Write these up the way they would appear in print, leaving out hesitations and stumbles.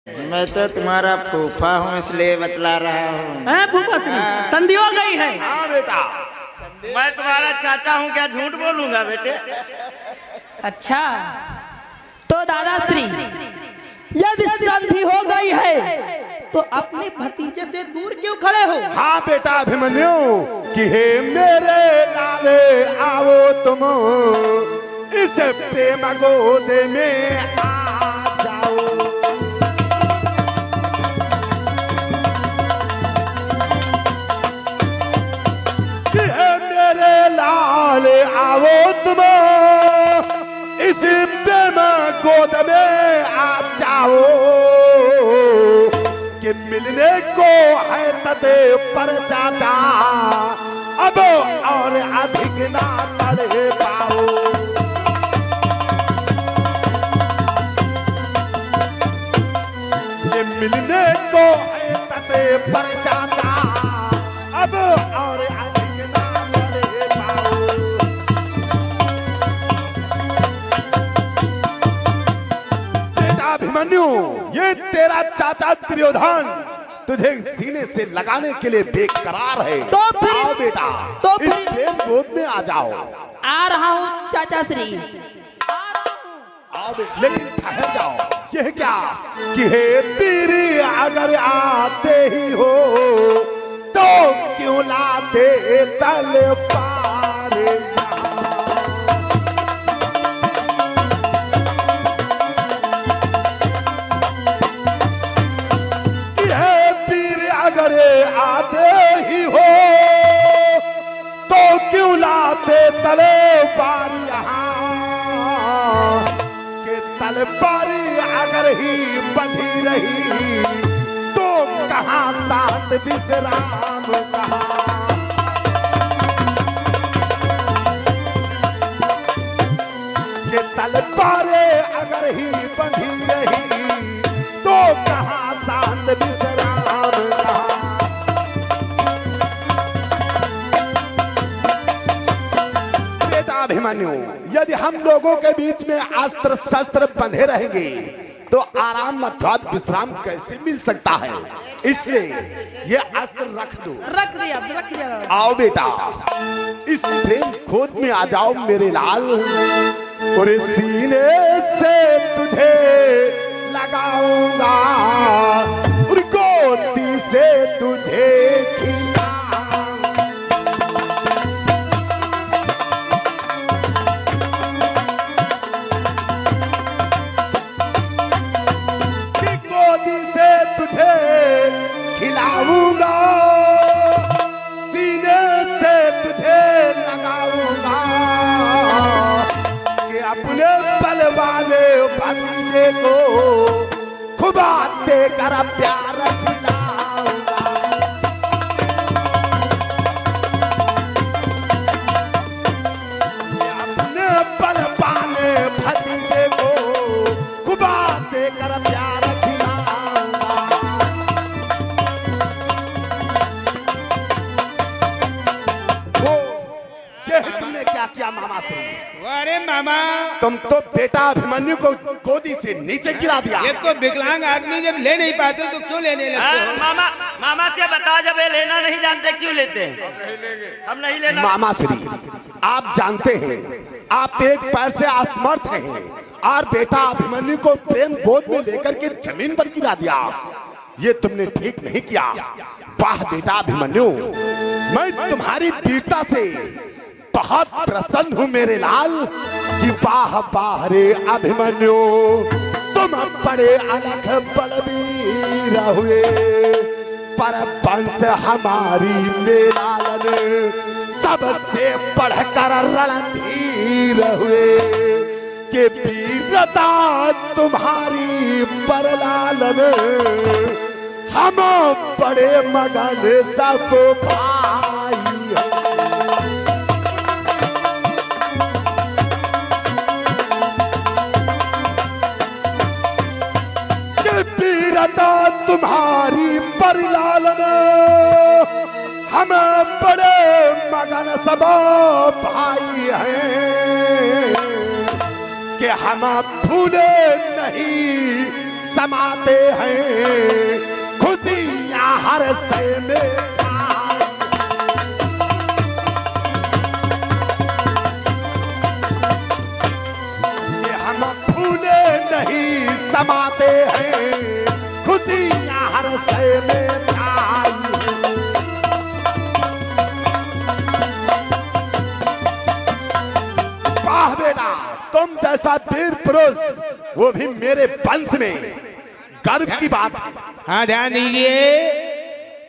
मैं तो तुम्हारा फूफा हूँ इसलिए बतला रहा हूँ। है फूफा श्री संधि हो गई है। हाँ बेटा, मैं तुम्हारा चाचा हूँ, क्या झूठ बोलूंगा बेटे? अच्छा तो दादाश्री यदि संधि हो गई है तो अपने भतीजे से दूर क्यों खड़े हो? हाँ बेटा अभिमन्यु कि हे मेरे लाले आओ तुम इस प्रेम गोद में आ जाओ। कि हे मेरे लाले आओ तुम इस प्रेम गोद में आ जाओ कि मिलने को है तते पर चाचा अब और अधिक ना तड़े पाओ। कि मिलने को है तते पर चाचा अब और अधिक ना तड़े पाओ। बेटा अभिमन्यु ये तेरा चाचा दुर्योधन तुझे सीने से लगाने के लिए बेकरार है। तो फिर- आओ बेटा तो इस फिर- प्रेम गोद में आ जाओ। आ रहा हूँ चाचा श्री। आओ लेकिन ठहर जाओ। यह क्या कि हे पीरी अगर आते ही हो तो क्यों लाते तलवार यहाँ? कि हे पीर अगर आते ही हो तो क्यों लाते तलवार यहाँ? कि तलवार अगर ही बंधी रही तो कहाँ साथ विश्राम कहाँ? कि तलवार अगर ही बंधी रही तो कहाँ शांत विश्राम कहाँ? बेटा अभिमन्यु यदि हम लोगों के बीच में अस्त्र शस्त्र बंधे रहेंगे तो आराम अथवा विश्राम कैसे मिल सकता है? इसलिए ये अस्त्र रख दो। रख दिया। आओ बेटा इस प्रेम खोद में आ जाओ मेरे लाल और सीने से तुझे लगाऊंगा और गोदी से तुझे खिलाऊंगा। कि गोदी से तुझे खिलाऊंगा सीने से तुझे लगाऊंगा कि अपने बल वाले भतीजे को खुदा देकर प्यार खिलाऊंगा। कि अपने बल वाले भतीजे को खुदा देकर प्यार खिलाऊंगा। वो यह तुमने क्या किया मामा से? अरे मामा, तुम तो बेटा अभिमन्यु को गोदी से नीचे गिरा दिया। ये तो विकलांग आदमी जब ले नहीं पाते तो क्यों लेने लगते हो? मामा, मामा से बता, जब ये लेना नहीं जानते क्यों लेते हैं? हम नहीं लेना। मामा श्री आप जानते हैं आप एक पैर से असमर्थ हैं और बेटा अभिमन्यु को प्रेम गोद में लेकर के जमीन पर गिरा दिया। ये तुमने ठीक नहीं किया। वाह बेटा अभिमन्यु मैं तुम्हारी वीरता से बहुत प्रसन्न हूँ मेरे लाल कि वाह वाह रे अभिमन्यु तुम बड़े अलग बलवीर हुए पर वंश हमारी मेलालन सबसे बढ़कर रणधीर हुए कि वीरता तुम्हारी परलालन हम बड़े मगन सब भाई हैं। कि वीरता तुम्हारी परलालन हम बड़े मगन सब भाई हैं कि हम भूले नहीं समाते हैं, खुशियां हर से में छाई। ये हम फूले नहीं समाते हैं, खुशियां हर से में छाई। वाह बेटा, तुम जैसा वीर पुरुष, वो भी मेरे वंश में गर्व की बात है। हाँ ध्यान दीजिए,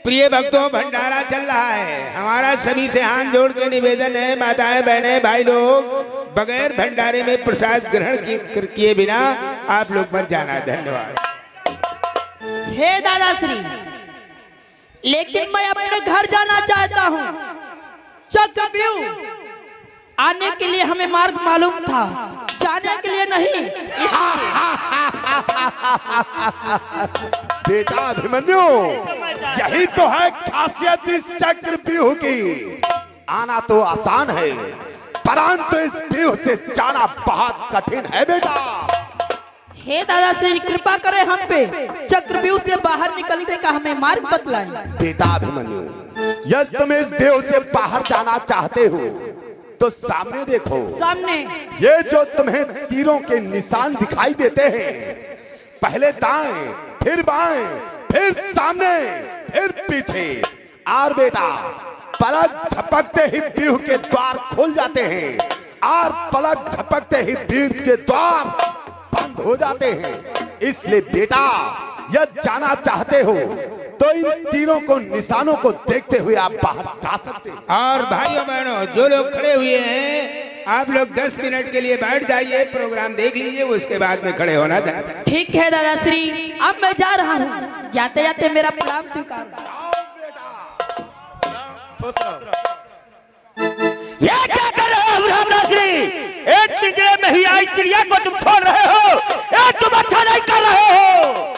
प्रिय भक्तों, भंडारा चल रहा है। हमारा सभी से हाथ जोड़ के निवेदन है, माताएं बहनें भाई लोग, बगैर भंडारे में प्रसाद ग्रहण किए बिना आप लोग मत जाना। धन्यवाद। हे दादाश्री, लेकिन मैं अपने घर जाना चाहता हूँ। चक्रव्यूह आने के लिए हमें मार्ग मालूम था, जाने के लिए नहीं। बेटा अभिमन्यु, यही तो है खासियत इस चक्रव्यूह की। आना तो आसान है, परंतु इस व्यूह से जाना बहुत कठिन है बेटा। हे दादाश्री, कृपा करें हम पे, चक्रव्यूह से बाहर निकलने का हमें मार्ग बतलाएं। बेटा अभिमन्यु, यदि तुम इस व्यूह से बाहर जाना चाहते हो तो सामने देखो। सामने ये जो तुम्हें तीरों के निशान दिखाई देते हैं, पहले दाएं, फिर बाएं, फिर सामने, फिर पीछे। और बेटा, पलक झपकते ही व्यूह के द्वार खुल जाते हैं, और पलक झपकते ही व्यूह के द्वार बंद हो जाते हैं। इसलिए बेटा, यदि जाना चाहते हो तो इन तीरों को, निशानों को देखते हुए आप बाहर जा सकते हैं। और भाइयों बहनों, जो लोग खड़े हुए हैं, आप लोग 10 मिनट के लिए बैठ जाइए, प्रोग्राम देख लीजिए, उसके बाद में खड़े होना। ठीक है दादाश्री, अब मैं जा रहा हूँ। जाते जाते मेरा प्रणाम स्वीकार। ये क्या कर रहे हो रामदासरी? एक पिंजरे में ही आई चिड़िया को तुम छोड़ रहे हो, ये तुम अच्छा नहीं कर रहे हो।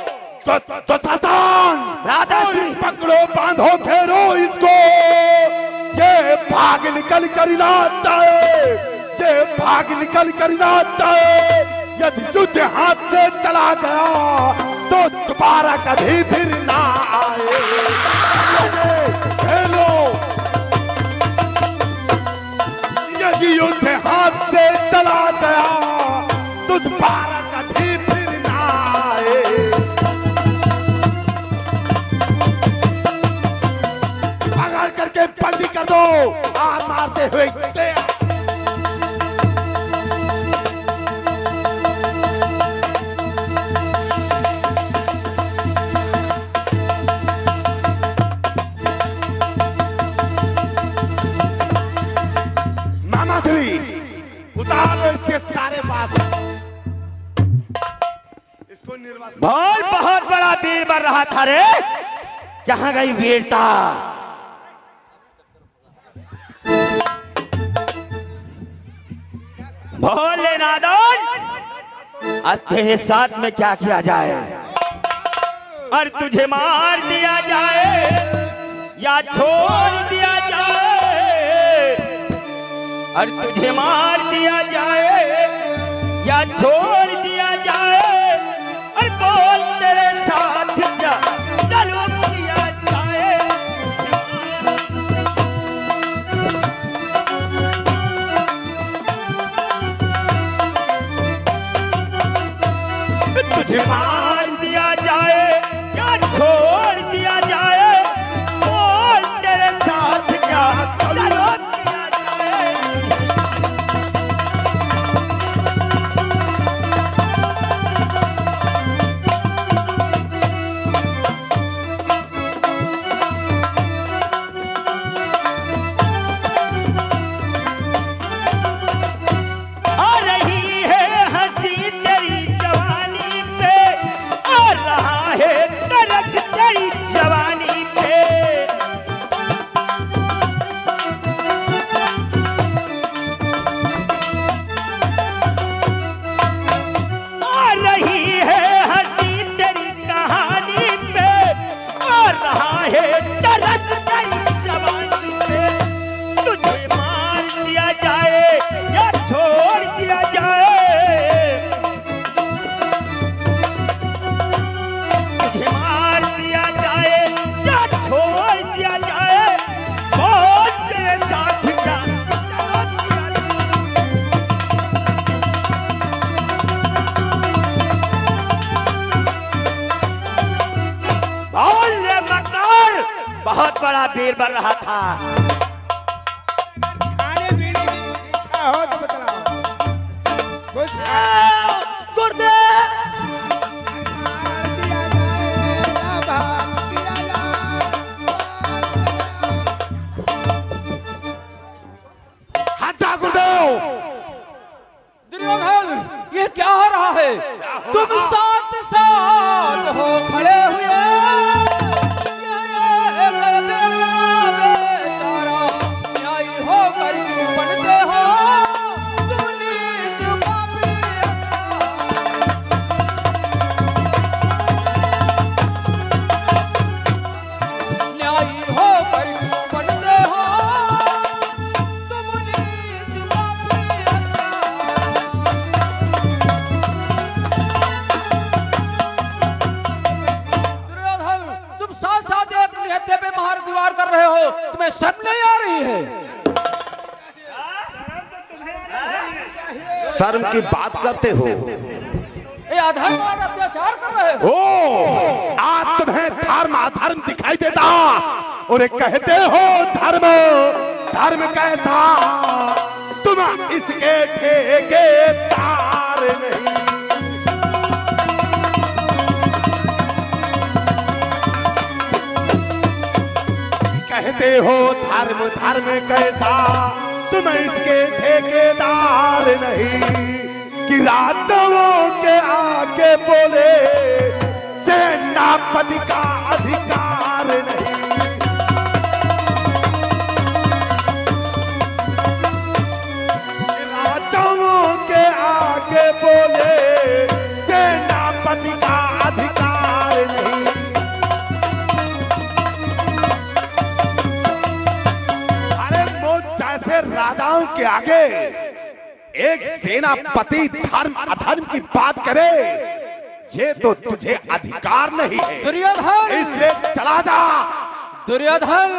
तो शासन, राधाश्री, पकड़ो, बांधो, घेरो इसको। ये भाग निकल कर ना जाए, ये भाग निकल कर ना जाए। यदि युद्ध हाथ से चला गया तो दोबारा कभी फिर ना आए। खेलो, यदि युद्ध हाथ से चला गया तो दोबारा कभी फिर ना आए। करके बंदी कर दो, और मारते हुए मामा श्री उतार लो इसके सारे पास। इसको निर्वासन बहुत बड़ा वीर बन रहा था रे, कहाँ गई वीरता? भोले नादन, अब तेरे साथ में क्या किया जाए? और तुझे मार दिया जाए या छोड़ दिया जाए? और तुझे मार दिया जाए या छोड़ दिया जाए? और बोल तेरे साथ क्या चलो किया जाए? तुझे मार दिया जाए या छोड़ दिया जाए? बोल तेरे साथ क्या चलो किया जाए? आ रही है हंसी तेरी जवानी पे, आ रहा है तरस तेरी जवानी पे। आ रही है हंसी तेरी कहानी पे, आ रहा है तरस तेरी जवानी पे। तुझे मार दिया जाए या छोड़ दिया जाए? बहुत बड़ा वीर बन रहा था। खाने पीने की इच्छा हो तो बतलाओ कुछ गुर्दे हजा गुरुदेव। दुर्योधन, ये क्या हो रहा है? तुम 7 साल हो खड़े हुए, बेचारा न्यायी होकर क्यों बनते हो? तुम नीच पापी, न्यायी होकर क्यों बनते हो? तुम नीच पापी। दुर्योधन, तुम साथ साथ एक निहत्थे पे बाहर दीवार कर रहे हो, तुम्हें शर्म नहीं आ रही है? शर्म की बात करते हो? ये अधर्म और अत्याचार कर रहे हो। ओ, आज तुम्हें धर्म अधर्म दिखाई देता और एक कहते हो धर्म, धर्म कैसा? तुम इसके ठेकेदार नहीं। कहते हो धर्म, धर्म कैसा? तुम इसके ठेकेदार नहीं कि राजाओं के आगे बोले सेनापति का अधिकार नहीं। राजाओं के आगे बोले सेनापति का अधिकार नहीं। अरे वो जैसे राजाओं के आगे एक सेनापति धर्म अधर्म की बात करे, ये तो तुझे अधिकार नहीं है। दुर्योधन, इसलिए चला जा। दुर्योधन,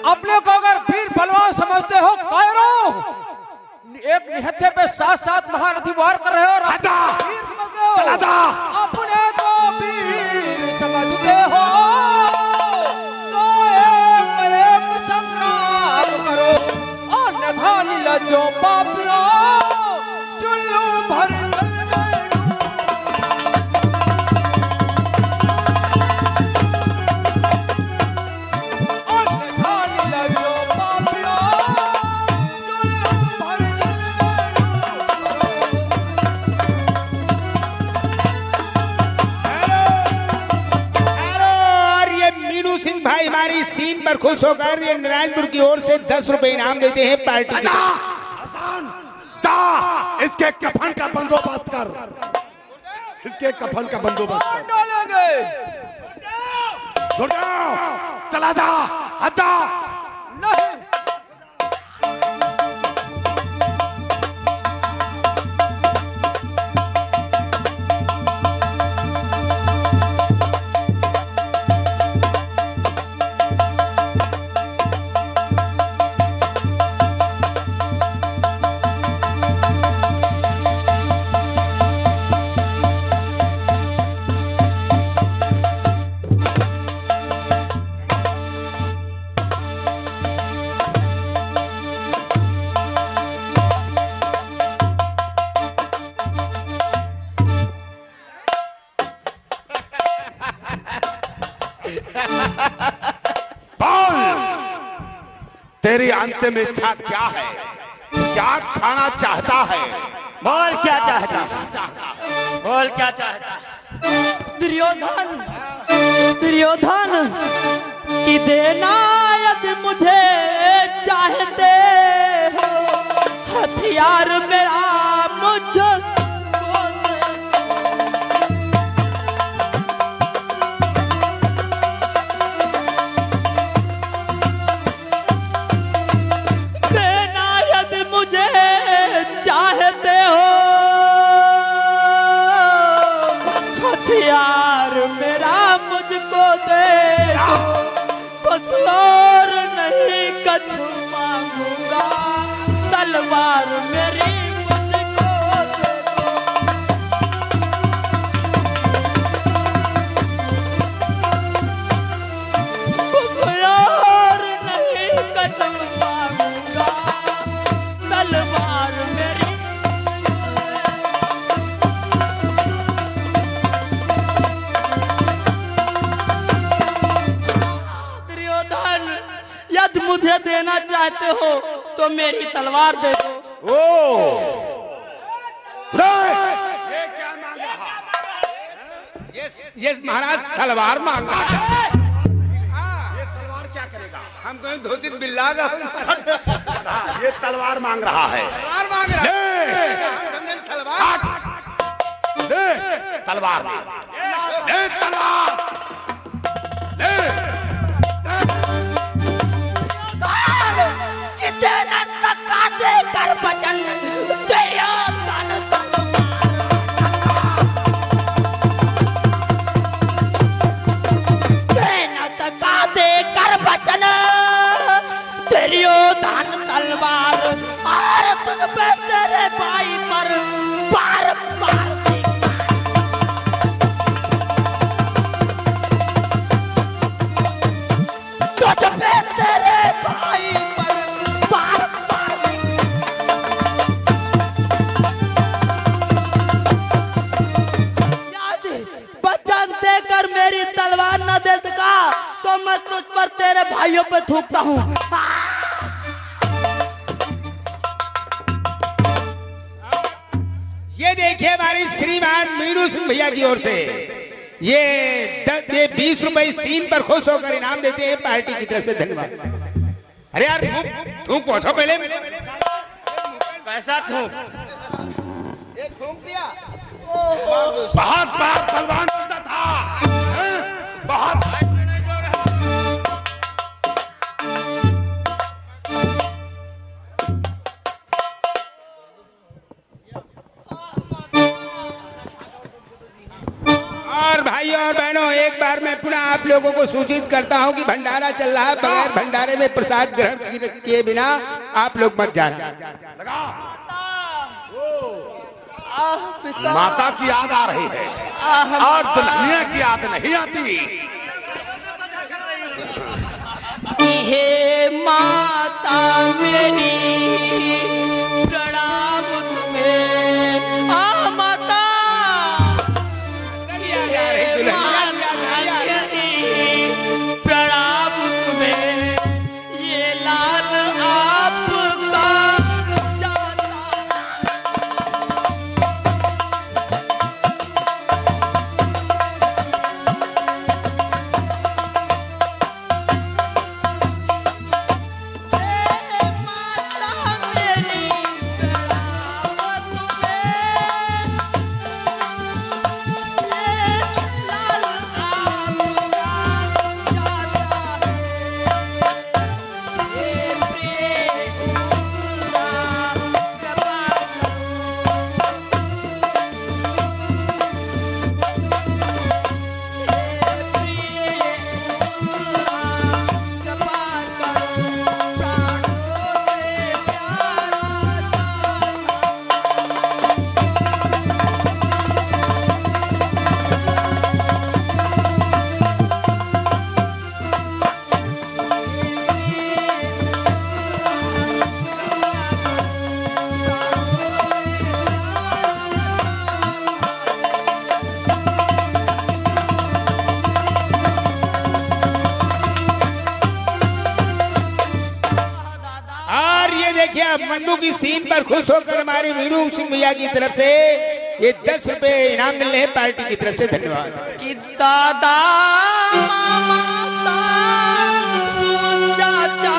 अपने को अगर वीर बलवान समझते हो, कायरों, एक निहत्थे पे 7 महारथी वार कर रहे हो और हटा, वीर समझते हो। चला जा। अपने को वीर समझते हो तो एक संग्राम करो, अन्यथा नीलज्जों पापियों चुल्लू भर सिंह भाई हमारी सीन पर खुश होकर ये नारायणपुर की ओर से 10 रुपए इनाम देते हैं पार्टी के। जा, इसके कफन का बंदोबस्त कर, इसके कफन का बंदोबस्त कर। डालेंगे। गुरुदेव, चला जा, हटा। नहीं, तेरी अंतिम इच्छा क्या है? क्या खाना चाहता है? बोल क्या चाहता, बोल क्या चाहता। दुर्योधन, दुर्योधन की देना यदि मुझे चाहते हो, हथियार मेरा मुझको देना यदि मुझे चाहते हो, हथियार मेरा मुझको दे दो, बस और नहीं कछु मांगूंगा, तलवार मेरी मुझको दे दो। बस लेना चाहते हो तो मेरी तलवार दे दो। ओ ये क्या मांग रहा? ये महाराज सलवार मांग रहा है। ये सलवार क्या करेगा? हम कहें धोती बिल्ला का ये तलवार मांग रहा है। सलवार मांग रहा है। हम समझे सलवार। ले तलवार ले, ले तलवार ले। कितना तका दे कर बचन तेरा तन कितना तका दे कर बचन तेरियो धन तलवार और तुझ पे तेरे भाई पर बार बार तुझ पे तेरे भाई पर बार बार याद बचन देकर मेरी तलवार न दे सका तो मैं तुझ पर तेरे भाइयों पे थूकता हूँ। ये देखिए हमारी श्रीमान मीनू सिंह भैया की ओर से ये 20 रुपए सीन पर खुश होकर इनाम देते हैं पार्टी की तरफ से। धन्यवाद। अरे यार तू पहुंचो पहले। कैसा थूक? बहुत बार बलवान होता था, हैं? बहुत और भाइयों और बहनों, एक बार मैं पुनः आप लोगों को सूचित करता हूं कि भंडारा चल रहा है। बगैर भंडारे में प्रसाद ग्रहण किए बिना आप लोग मत जाना। माता की याद आ रही है और दुल्हनिया की याद नहीं आती। हे माता मेरी प्रणाम तुम्हें। आ माता प्रणाम तुम्हें। ये लाल आपका जाता मन्नू की सीन पर खुश होकर हमारे वीरू सिंह भैया की तरफ से ये 10 रुपए इनाम मिलने हैं पार्टी की तरफ से। धन्यवाद। कि दादा मामा चाचा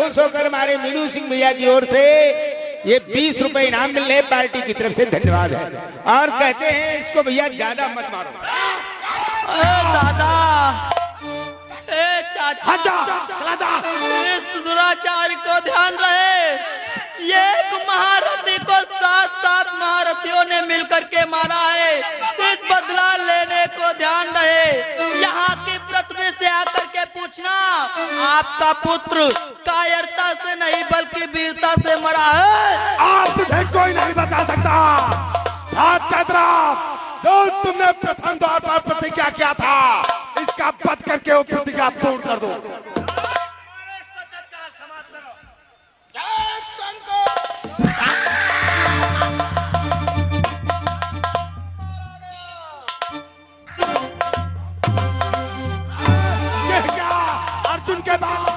खुश होकर हमारे मीनू सिंह भैया की ओर से ये 20 रुपए इनाम मिलने पार्टी की तरफ से धन्यवाद है। और कहते हैं इसको भैया ज्यादा मत मारो। दादा चाचा इस दुराचारी को ध्यान रहे। ये एक महारथी को 7 महारथियों ने मिलकर के मारा है। इस बदला लेने को ध्यान रहे। यहाँ की पृथ्वी से आकर के पूछना, आपका पुत्र कायरता से नहीं बल्कि वीरता से मरा है। आप तुझे कोई नहीं बचा सकता। जो तुमने प्रथम द्वार पर प्रतिज्ञा किया था, इसका पद करके वो प्रतिज्ञा पूर्ण कर दो। ये क्या अर्जुन के बाद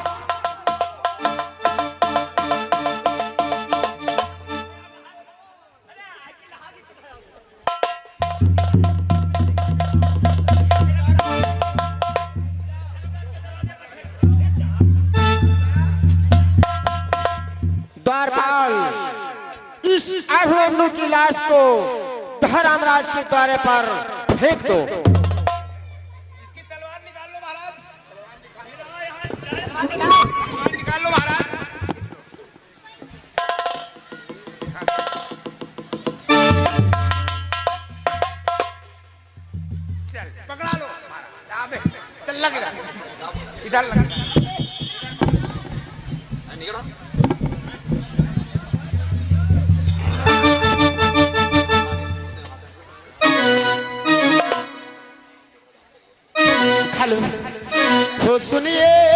द्वारपाल इस अभिमन्यु की लाश को धर्मराज के द्वारे पर फेंक दो। इसकी तलवार निकाल लो महाराज। निकाल लो महाराज। चल पकड़ा लो महाराज। चल लग इधर लग। हेलो तो सुनिए